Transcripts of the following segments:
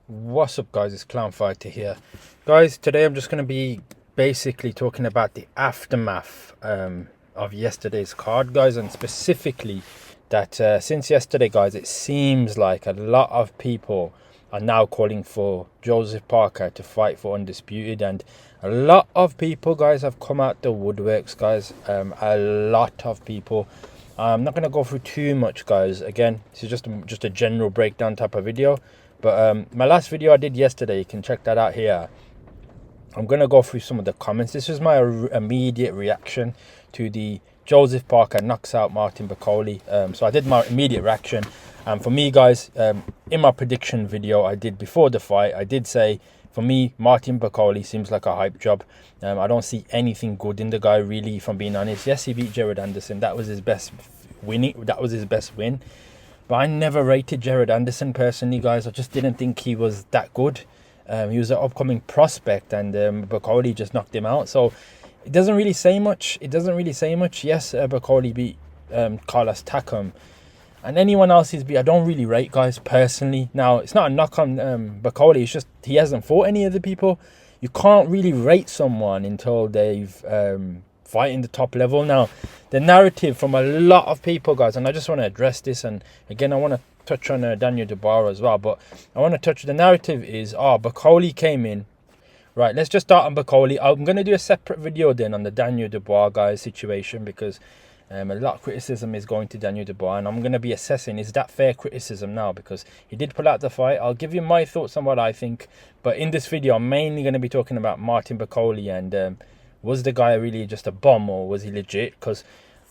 What's up, guys? It's Clown Fighter here. Guys, today I'm just going to be basically talking about the aftermath of yesterday's card, guys, and specifically that since yesterday, guys, it seems like a lot of people are now calling for Joseph Parker to fight for Undisputed, and a lot of people, guys, have come out the woodworks, guys. A lot of people. I'm not going to go through too much, guys. Again, this is just a general breakdown type of video. But my last video I did yesterday, you can check that out here. I'm going to go through some of the comments. This is my immediate reaction to the Joseph Parker knocks out Martin Bakole. So I did my immediate reaction. And for me, guys, in my prediction video I did before the fight, I did say, for me, Martin Bakole seems like a hype job. I don't see anything good in the guy, really, if I'm being honest. Yes, he beat Jared Anderson. That was his best win. But I never rated Jared Anderson personally, guys. I just didn't think he was that good. He was an upcoming prospect, and Bakole just knocked him out. So it doesn't really say much. Yes, Bakole beat Carlos Takam. And anyone else he's beat, I don't really rate, guys, personally. Now, it's not a knock on Bakole. It's just he hasn't fought any of the people. You can't really rate someone until they've fight in the top level. Now, the narrative from a lot of people, guys, and I just want to address this, and again I want to touch on Daniel Dubois as well, but I want to touch the narrative is Bakole came in. Right, let's just start on Bakole. I'm going to do a separate video then on the Daniel Dubois, guys, situation, because a lot of criticism is going to Daniel Dubois, and I'm going to be assessing, is that fair criticism now, because he did pull out the fight. I'll give you my thoughts on what I think, but in this video I'm mainly going to be talking about Martin Bakole and was the guy really just a bum, or was he legit? Because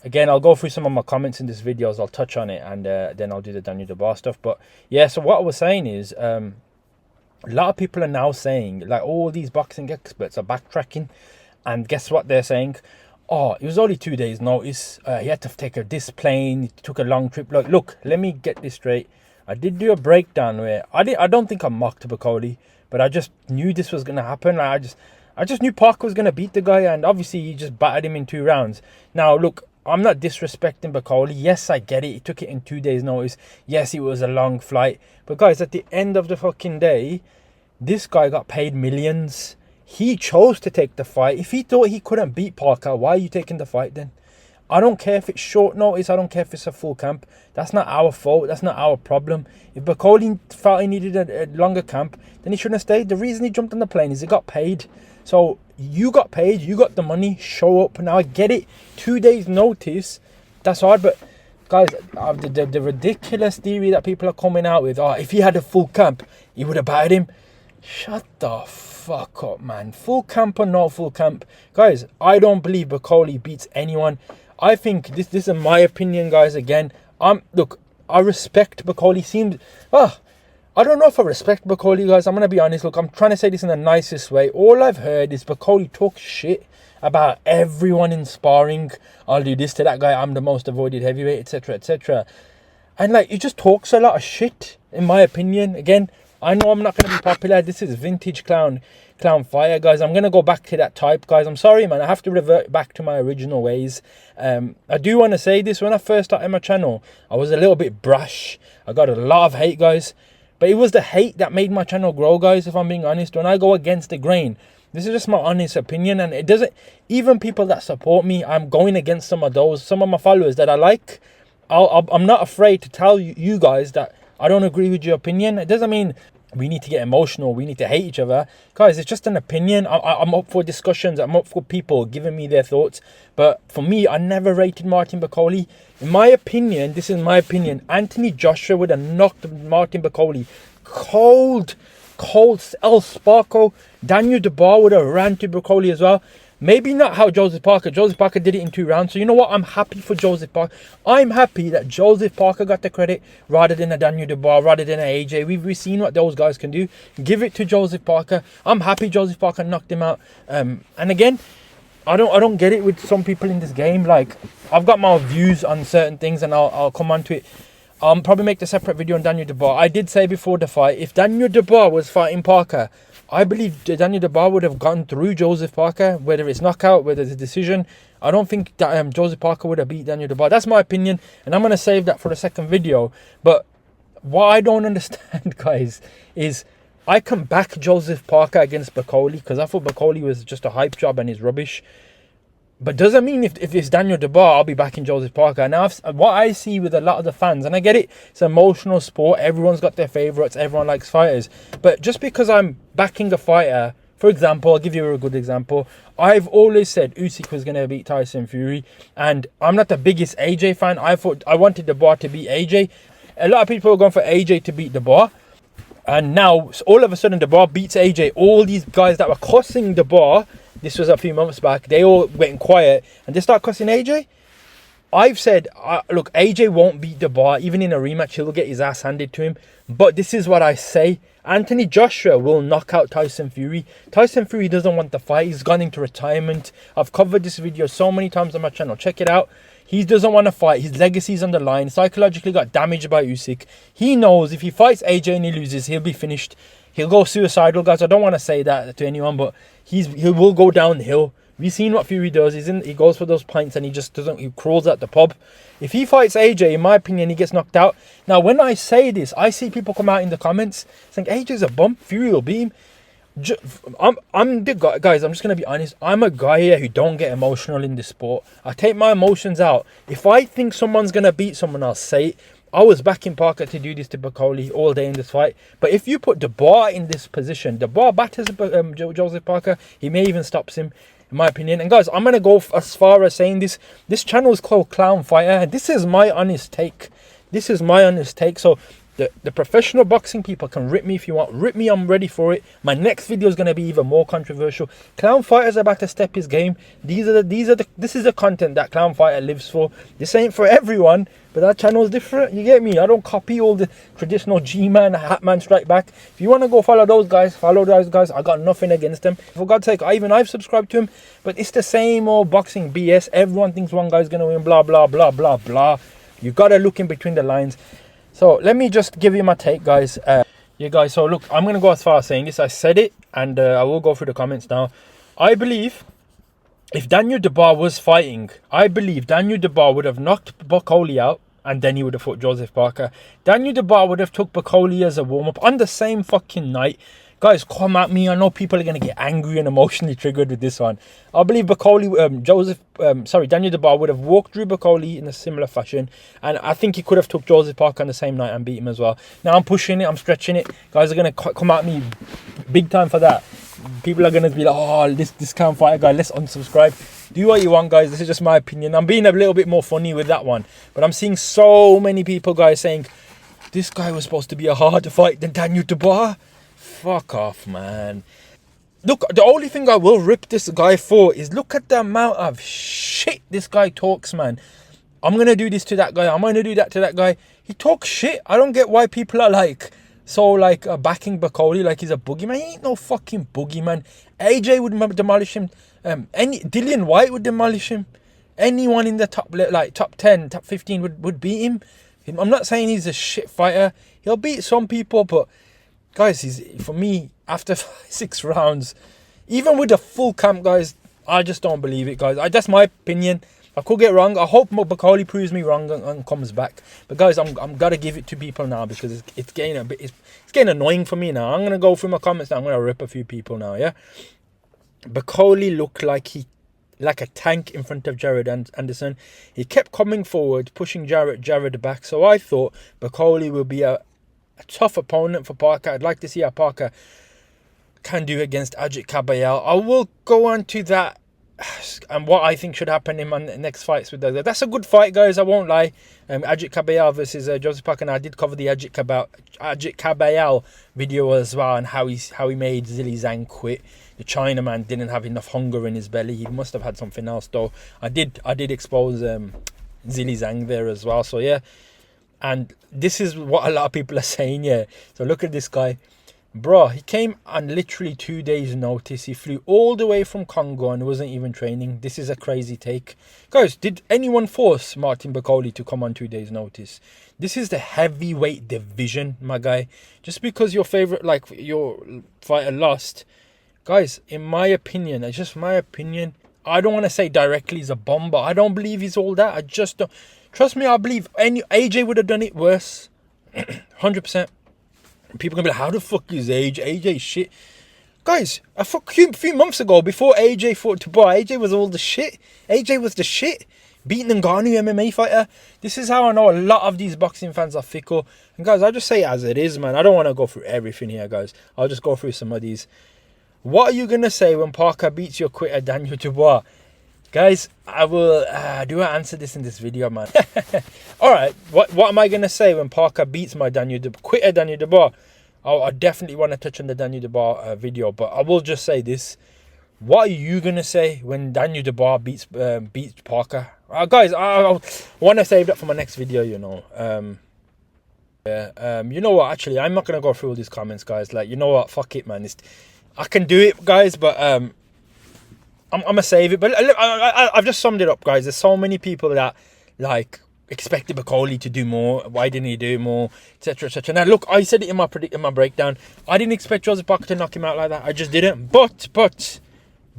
again, I'll go through some of my comments in this video, I'll touch on it, and then I'll do the Daniel Dubois stuff. But yeah, so what I was saying is a lot of people are now saying, like, all these boxing experts are backtracking, and guess what they're saying? Oh, it was only 2 days notice, he had to take this plane, he took a long trip. Look, let me get this straight. I did do a breakdown where I don't think I mocked Bakole, but I just knew this was going to happen. Like, I just knew Parker was going to beat the guy, and obviously he just battered him in 2 rounds. Now, look, I'm not disrespecting Bakole. Yes, I get it. He took it in 2 days' notice. Yes, it was a long flight. But, guys, at the end of the fucking day, this guy got paid millions. He chose to take the fight. If he thought he couldn't beat Parker, why are you taking the fight then? I don't care if it's short notice. I don't care if it's a full camp. That's not our fault. That's not our problem. If Bakole felt he needed a longer camp, then he shouldn't have stayed. The reason he jumped on the plane is he got paid. So you got paid. You got the money. Show up. Now I get it. 2 days notice. That's hard. But guys, the ridiculous theory that people are coming out with, if he had a full camp, he would have battered him. Shut the fuck up, man. Full camp or no full camp, guys, I don't believe Bakole beats anyone. I think this is my opinion, guys. Again, look, I respect Bakole. I don't know if I respect Bakole, guys. I'm gonna be honest. Look, I'm trying to say this in the nicest way. All I've heard is Bakole talk shit about everyone in sparring. I'll do this to that guy. I'm the most avoided heavyweight, etc., etc. And like, he just talks a lot of shit, in my opinion. Again, I know I'm not going to be popular. This is vintage clown fire, guys. I'm going to go back to that type, guys. I'm sorry, man. I have to revert back to my original ways. I do want to say this. When I first started my channel, I was a little bit brash. I got a lot of hate, guys. But it was the hate that made my channel grow, guys, if I'm being honest. When I go against the grain, this is just my honest opinion. And it doesn't, even people that support me, I'm going against some of those. Some of my followers that I like, I'm not afraid to tell you guys that I don't agree with your opinion. It doesn't mean we need to get emotional. We need to hate each other. Guys, it's just an opinion. I'm up for discussions. I'm up for people giving me their thoughts. But for me, I never rated Martin Bakole. In my opinion, this is my opinion, Anthony Joshua would have knocked Martin Bakole cold. El Sparko. Daniel Dubois would have ran to Bakole as well. Maybe not how Joseph Parker. Joseph Parker did it in 2 rounds. So you know what? I'm happy for Joseph Parker. I'm happy that Joseph Parker got the credit rather than a Daniel Dubois, rather than an AJ. We've seen what those guys can do. Give it to Joseph Parker. I'm happy Joseph Parker knocked him out. And again, I don't get it with some people in this game. Like, I've got my views on certain things, and I'll come on to it. I'll probably make a separate video on Daniel Dubois. I did say before the fight, if Daniel Dubois was fighting Parker, I believe Daniel Dubois would have gone through Joseph Parker, whether it's knockout, whether it's a decision. I don't think that Joseph Parker would have beat Daniel Dubois. That's my opinion, and I'm going to save that for the second video. But what I don't understand, guys, is I can back Joseph Parker against Bakole because I thought Bakole was just a hype job and he's rubbish. But doesn't mean if it's Daniel Dubois, I'll be backing Joseph Parker. Now, what I see with a lot of the fans, and I get it, it's an emotional sport. Everyone's got their favourites. Everyone likes fighters. But just because I'm backing a fighter, for example, I'll give you a good example. I've always said Usyk was going to beat Tyson Fury. And I'm not the biggest AJ fan. I wanted Dubois to beat AJ. A lot of people are going for AJ to beat Dubois. And now, all of a sudden, Dubois beats AJ. All these guys that were cussing Dubois, this was a few months back, they all went quiet and they start cussing AJ. I've said, look, AJ won't beat Dubois. Even in a rematch, he'll get his ass handed to him. But this is what I say. Anthony Joshua will knock out Tyson Fury. Tyson Fury doesn't want the fight. He's gone into retirement. I've covered this video so many times on my channel. Check it out. He doesn't want to fight. His legacy's on the line. Psychologically got damaged by Usyk. He knows if he fights AJ and he loses, he'll be finished. He'll go suicidal, guys. I don't want to say that to anyone, but he will go downhill. We've seen what Fury does. He goes for those pints and he just doesn't. He crawls at the pub. If he fights AJ, in my opinion, he gets knocked out. Now, when I say this, I see people come out in the comments saying AJ's a bum. Fury will beat him. I'm the guy, guys. I'm just gonna be honest. I'm a guy here who don't get emotional in this sport. I take my emotions out. If I think someone's gonna beat someone, I'll say it. I was backing Parker to do this to Bakole all day in this fight. But if you put Dubois in this position, Dubois batters Joseph Parker. He may even stops him, in my opinion. And guys, I'm going to go as far as saying this. This channel is called Clown Fighter. And this is my honest take. This is my honest take. So the professional boxing people can rip me if you want. Rip me, I'm ready for it. My next video is going to be even more controversial. Clown Fighter's about to step his game. This is the content that Clown Fighter lives for. This ain't for everyone, but that channel is different. You get me? I don't copy all the traditional G-Man, Hatman Strike Back. If you want to go follow those guys, follow those guys. I got nothing against them. For God's sake, I've subscribed to him, but it's the same old boxing BS. Everyone thinks one guy's going to win, blah, blah, blah, blah, blah. You got to look in between the lines. So let me just give you my take, guys. Yeah, guys, so look, I'm going to go as far as saying this. I said it, and I will go through the comments now. I believe if Daniel Dubois was fighting, I believe Daniel Dubois would have knocked Bakole out, and then he would have fought Joseph Parker. Daniel Dubois would have took Bakole as a warm-up on the same fucking night. Guys, come at me. I know people are going to get angry and emotionally triggered with this one. I believe Daniel Dubois would have walked through Bakole in a similar fashion. And I think he could have took Joseph Parker on the same night and beat him as well. Now I'm pushing it. I'm stretching it. Guys are going to come at me big time for that. People are going to be like, oh, this can't fight a guy. Let's unsubscribe. Do what you want, guys. This is just my opinion. I'm being a little bit more funny with that one. But I'm seeing so many people, guys, saying, this guy was supposed to be a harder fight than Daniel Dubois. Fuck off, man. Look, the only thing I will rip this guy for is look at the amount of shit this guy talks, man. I'm going to do this to that guy. I'm going to do that to that guy. He talks shit. I don't get why people are backing Bakole like he's a boogeyman. He ain't no fucking boogeyman. AJ would demolish him. Dillian White would demolish him. Anyone in the top 10, top 15 would beat him. I'm not saying he's a shit fighter. He'll beat some people, but guys, for me, after 6 rounds, even with the full camp, guys, I just don't believe it, guys. That's my opinion. I could get wrong. I hope Bakole proves me wrong and comes back. But guys, I'm gotta give it to people now because it's getting it's getting annoying for me now. I'm gonna go through my comments now. I'm gonna rip a few people now. Yeah, Bakole looked like a tank in front of Jared Anderson. He kept coming forward, pushing Jared back. So I thought Bakole will be a tough opponent for Parker. I'd like to see how Parker can do against Ajit Kabayel. I will go on to that and what I think should happen in my next fights with those guys. That's a good fight, guys. I won't lie. Ajit Kabayel versus Joseph Parker. And I did cover the Ajit Kabayel video as well, and how he made Zhilei Zhang quit. The Chinaman didn't have enough hunger in his belly. He must have had something else, though. I did expose Zhilei Zhang there as well. So yeah. And this is what a lot of people are saying, yeah. So look at this guy. Bro, he came on literally 2 days notice. He flew all the way from Congo and wasn't even training. This is a crazy take. Guys, did anyone force Martin Bakole to come on 2 days notice? This is the heavyweight division, my guy. Just because your favorite, your fighter lost. Guys, in my opinion, it's just my opinion. I don't want to say directly he's a bomb, but I don't believe he's all that. I just don't. Trust me, I believe AJ would have done it worse. 100%. People gonna be like, how the fuck is AJ shit? Guys, a few months ago, before AJ fought Dubois, AJ was all the shit. AJ was the shit. Beating Ngannou MMA fighter. This is how I know a lot of these boxing fans are fickle. And guys, I'll just say it as it is, man. I don't want to go through everything here, guys. I'll just go through some of these. What are you going to say when Parker beats your quitter, Daniel Dubois? Guys, I will... do I answer this in this video, man? Alright, what am I going to say when Parker beats my quitter, Daniel Dubois? I definitely want to touch on the Daniel Dubois video, but I will just say this. What are you going to say when Daniel Dubois beats Parker? Guys, I want to save that for my next video, you know. You know what, actually, I'm not going to go through all these comments, guys. Like, you know what, fuck it, man. I can do it, guys, but I'm going to save it. But look, I've just summed it up, guys. There's so many people that, like, expected Bakole to do more. Why didn't he do more, etc, etc. Now look, I said it in my breakdown, I didn't expect Joseph Parker to knock him out like that. I just didn't.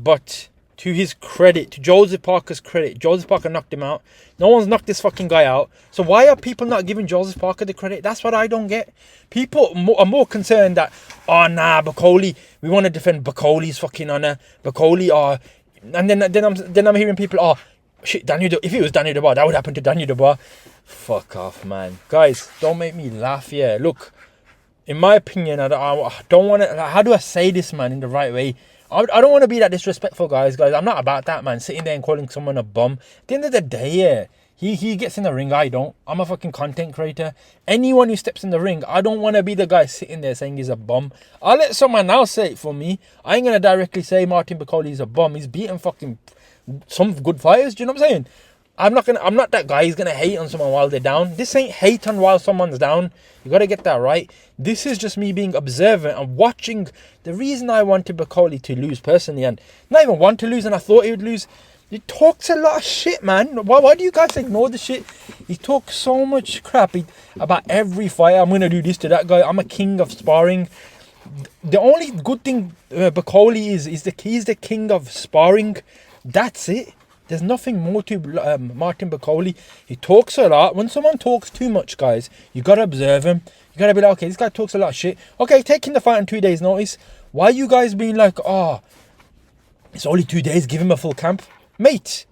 But to his credit, to Joseph Parker's credit, Joseph Parker knocked him out. No one's knocked this fucking guy out. So why are people not giving Joseph Parker the credit? That's what I don't get. People are more concerned that, oh nah, Bakole, we want to defend Bakole's fucking honor. Bakole, and then I'm hearing people, oh shit, if it was Daniel Dubois, that would happen to Daniel Dubois. Fuck off, man. Guys, don't make me laugh. Yeah, look, in my opinion, I don't want to... How do I say this, man, in the right way? I don't want to be that disrespectful, guys. I'm not about that, man. Sitting there and calling someone a bum. At the end of the day, yeah, he gets in the ring. I don't. I'm a fucking content creator. Anyone who steps in the ring, I don't want to be the guy sitting there saying he's a bum. I'll let someone else say it for me. I ain't going to directly say Martin Bakole is a bum. He's beating fucking... some good fighters, do you know what I'm saying? I'm not that guy who's gonna hate on someone while they're down. This ain't hate on while someone's down. You gotta get that right. This is just me being observant and watching. The reason I wanted Bakole to lose personally, and not even want to lose, and I thought he would lose, he talks a lot of shit, man. Why do you guys ignore the shit? He talks so much crap about every fighter. I'm gonna do this to that guy. I'm a king of sparring. The only good thing Bakole is he's the king of sparring. That's it. There's nothing more to Martin Bakole. He talks a lot. When someone talks too much, guys, you got to observe him. You got to be like, okay, this guy talks a lot of shit. Okay, taking the fight on 2 days' notice. Why are you guys being like, oh, it's only 2 days, give him a full camp? Mate,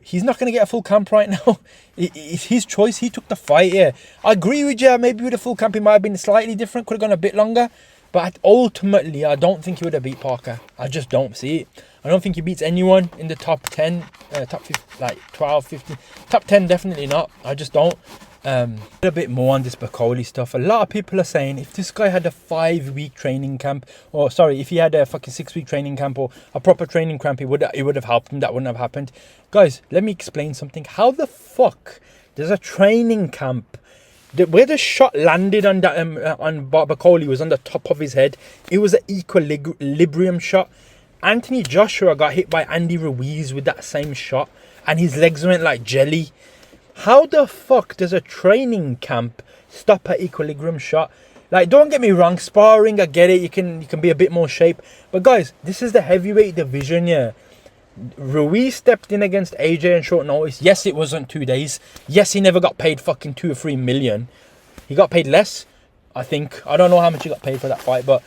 he's not going to get a full camp right now. It's his choice. He took the fight here. I agree with you. Maybe with a full camp, it might have been slightly different. Could have gone a bit longer. But ultimately, I don't think he would have beat Parker. I just don't see it. I don't think he beats anyone in the top 10, top 50, like 12, 15. Top 10, definitely not. I just don't. A bit more on this Bakole stuff. A lot of people are saying if this guy had a 5-week training camp, or sorry, if he had a fucking 6-week training camp or a proper training camp, it would have helped him. That wouldn't have happened. Guys, let me explain something. How the fuck does a training camp... Where the shot landed on Bakole was on the top of his head. It was an equilibrium shot. Anthony Joshua got hit by Andy Ruiz with that same shot, and his legs went like jelly. How the fuck does a training camp stop an equilibrium shot? Like, don't get me wrong, sparring, I get it. You can be a bit more shape, but guys, this is the heavyweight division, yeah. Ruiz stepped in against AJ on short notice. Yes, it wasn't 2 days. Yes, he never got paid fucking 2 or 3 million. He got paid less, I think. I don't know how much he got paid for that fight, but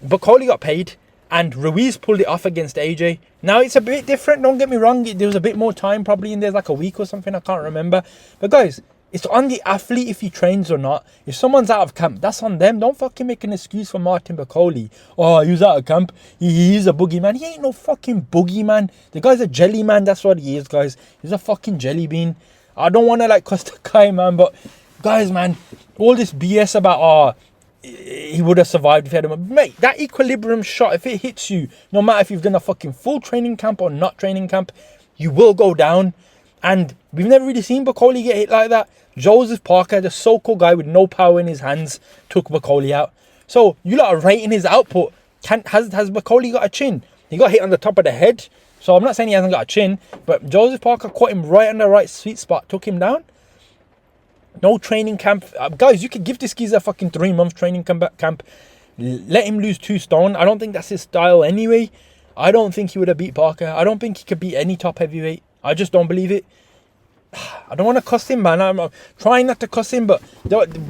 Bakole got paid, and Ruiz pulled it off against AJ. Now, it's a bit different, don't get me wrong. There was a bit more time probably in there, like a week or something. I can't remember. But guys, it's on the athlete if he trains or not. If someone's out of camp, that's on them. Don't fucking make an excuse for Martin Bakole. Oh, he was out of camp. He's a boogeyman. He ain't no fucking boogeyman. The guy's a jelly man. That's what he is, guys. He's a fucking jelly bean. I don't want to like cuss the guy, man. But guys, man, all this BS about, oh, he would have survived if he had him. Mate, that equilibrium shot, if it hits you, no matter if you've done a fucking full training camp or not training camp, you will go down. And we've never really seen Bakole get hit like that. Joseph Parker, the so-called guy with no power in his hands, took Bakole out. So you lot are rating his output. Has Bakole got a chin? He got hit on the top of the head. So I'm not saying he hasn't got a chin, but Joseph Parker caught him right on the right sweet spot, took him down. No training camp. Guys, you could give this geezer a fucking 3-month training camp. Let him lose 2 stone. I don't think that's his style anyway. I don't think he would have beat Parker. I don't think he could beat any top heavyweight. I just don't believe it. I don't want to cuss him, man. I'm trying not to cuss him, but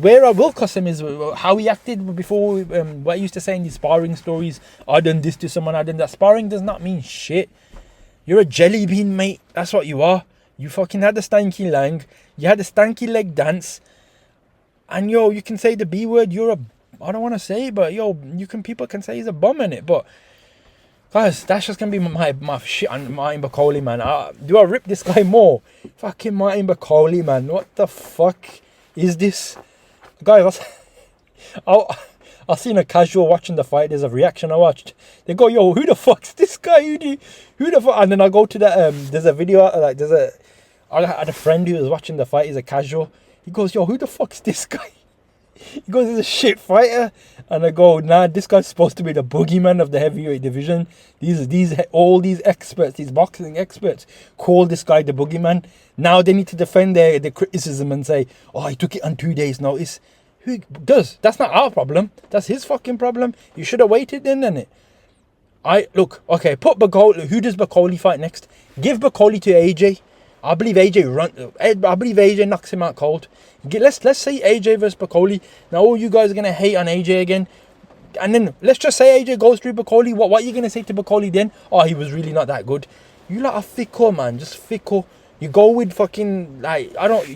where I will cuss him is how he acted before. What he used to say in his sparring stories. I done this to someone, I done that. Sparring does not mean shit. You're a jellybean, mate. That's what you are. You fucking had the stanky lang. You had the stanky leg dance. And yo, you can say the B word. I don't want to say it, but yo, people can say he's a bum in it. But guys, that's just gonna be my shit on Martin Bakole, man. Do I rip this guy more? Fucking Martin Bakole, man. What the fuck is this? Guys, I seen a casual watching the fight. There's a reaction I watched. They go, yo, who the fuck's this guy? Who the fuck? And then I go to that, there's a video, like, I had a friend who was watching the fight. He's a casual. He goes, yo, who the fuck's this guy? He goes, he's a shit fighter. And I go, nah, this guy's supposed to be the boogeyman of the heavyweight division. All these experts, these boxing experts, call this guy the boogeyman. Now they need to defend their criticism and say, oh, he took it on 2 days' notice. Who does? That's not our problem. That's his fucking problem. You should have waited then, innit? Look, okay, put Bakole. Who does Bakole fight next? Give Bakole to AJ. I believe AJ knocks him out cold. Let's say AJ versus Bakole. Now all you guys are gonna hate on AJ again, and then let's just say AJ goes through Bakole. What are you gonna say to Bakole then? Oh, he was really not that good. You lot are fickle, man. Just fickle. You go with fucking, like,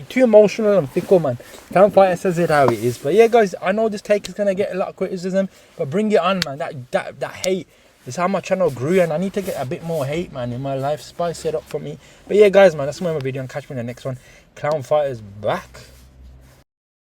too emotional and fickle, man. Clown Fighter says it how it is. But yeah, guys, I know this take is gonna get a lot of criticism, but bring it on, man. That hate. It's how my channel grew, and I need to get a bit more hate, man, in my life. Spice it up for me. But yeah, guys, man, that's my video, and catch me in the next one. Clown Fighter's back.